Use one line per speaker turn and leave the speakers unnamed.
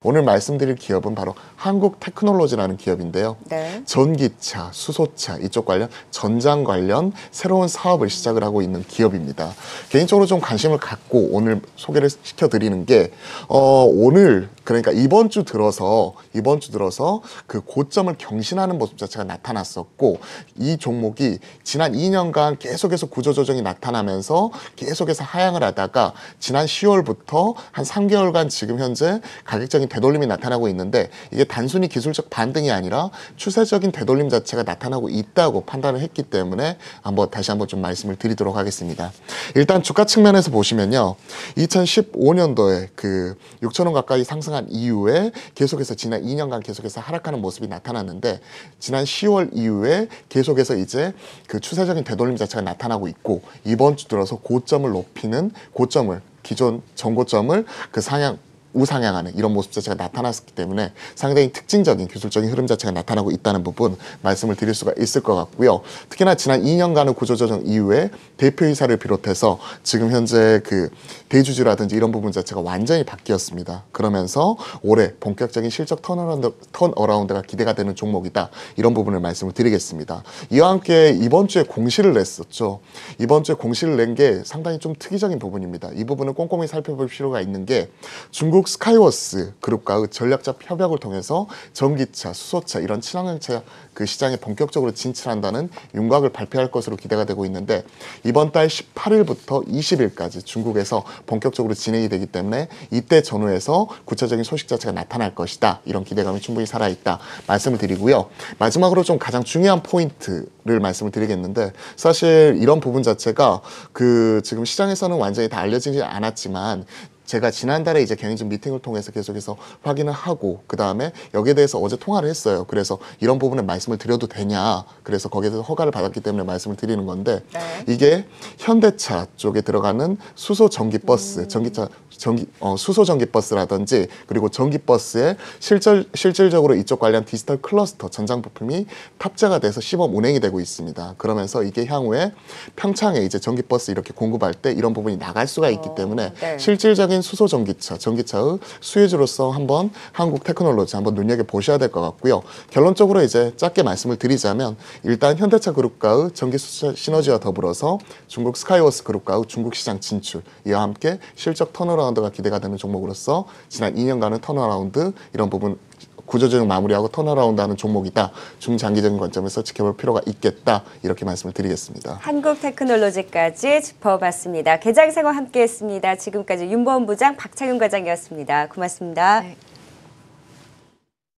오늘 말씀드릴 기업은 바로 한국테크놀로지라는 기업인데요.
네.
전기차, 수소차 이쪽 관련 전장 관련 새로운 사업을 시작을 하고 있는 기업입니다. 개인적으로 좀 관심을 갖고 오늘 소개를 시켜드리는 게 오늘 그러니까 이번 주 들어서 그 고점을 경신하는 모습 자체가 나타났었고 이 종목이 지난 2년간 계속해서 구조조정이 나타나면서 계속해서 하향을 하다가 지난 10월부터 한 3개월간 지금 현재 가격적인 되돌림이 나타나고 있는데 이게 단순히 기술적 반등이 아니라 추세적인 되돌림 자체가 나타나고 있다고 판단을 했기 때문에 다시 한번 좀 말씀을 드리도록 하겠습니다. 일단 주가 측면에서 보시면요. 2015년도에 그 6,000원 가까이 상승한 이후에 계속해서 지난 2년간 계속해서 하락하는 모습이 나타났는데 지난 10월 이후에 계속해서 이제 그 추세적인 되돌림 자체가 나타나고 있고 이번 주 들어서 고점을 높이는 기존 전고점을 우상향하는 이런 모습 자체가 나타났기 때문에 상당히 특징적인 기술적인 흐름 자체가 나타나고 있다는 부분 말씀을 드릴 수가 있을 것 같고요. 특히나 지난 2년간의 구조조정 이후에 대표이사를 비롯해서 지금 현재 그 대주주라든지 이런 부분 자체가 완전히 바뀌었습니다. 그러면서 올해 본격적인 실적 턴어라운드가 기대가 되는 종목이다. 이런 부분을 말씀을 드리겠습니다. 이와 함께 이번 주에 공시를 냈었죠. 이번 주에 공시를 낸 게 상당히 좀 특이적인 부분입니다. 이 부분을 꼼꼼히 살펴볼 필요가 있는 게 중국 스카이워스 그룹과의 전략적 협약을 통해서 전기차, 수소차 이런 친환경차 그 시장에 본격적으로 진출한다는 윤곽을 발표할 것으로 기대가 되고 있는데 이번 달 18일부터 20일까지 중국에서 본격적으로 진행이 되기 때문에 이때 전후에서 구체적인 소식 자체가 나타날 것이다. 이런 기대감이 충분히 살아있다. 말씀을 드리고요. 마지막으로 좀 가장 중요한 포인트를 말씀을 드리겠는데 사실 이런 부분 자체가 그 지금 시장에서는 완전히 다 알려지지 않았지만 제가 지난달에 이제 개인적 미팅을 통해서 계속해서 확인을 하고 그 다음에 여기에 대해서 어제 통화를 했어요. 그래서 이런 부분에 말씀을 드려도 되냐. 그래서 거기에 대해서 허가를 받았기 때문에 말씀을 드리는 건데 이게 현대차 쪽에 들어가는 수소 전기버스, 수소 전기버스라든지 그리고 전기버스에 실질적으로 이쪽 관련 디지털 클러스터 전장 부품이 탑재가 돼서 시범 운행이 되고 있습니다. 그러면서 이게 향후에 평창에 이제 전기버스 이렇게 공급할 때 이런 부분이 나갈 수가 있기 때문에 실질적인 수소 전기차의 수혜주로서 한번 한국 테크놀로지 한번 눈여겨보셔야 될 것 같고요. 결론적으로 이제 짧게 말씀을 드리자면 일단 현대차 그룹과의 전기 수소 시너지와 더불어서 중국 스카이워스 그룹과의 중국 시장 진출 이와 함께 실적 턴어라운드가 기대가 되는 종목으로서 지난 2년간의 턴어라운드 이런 부분 구조조정 마무리하고 턴어라운드하는 종목이다. 중장기적인 관점에서 지켜볼 필요가 있겠다. 이렇게 말씀을 드리겠습니다.
한국테크놀로지까지 짚어봤습니다. 계장생활 함께했습니다. 지금까지 윤보험 부장 박창윤 과장이었습니다. 고맙습니다.
네.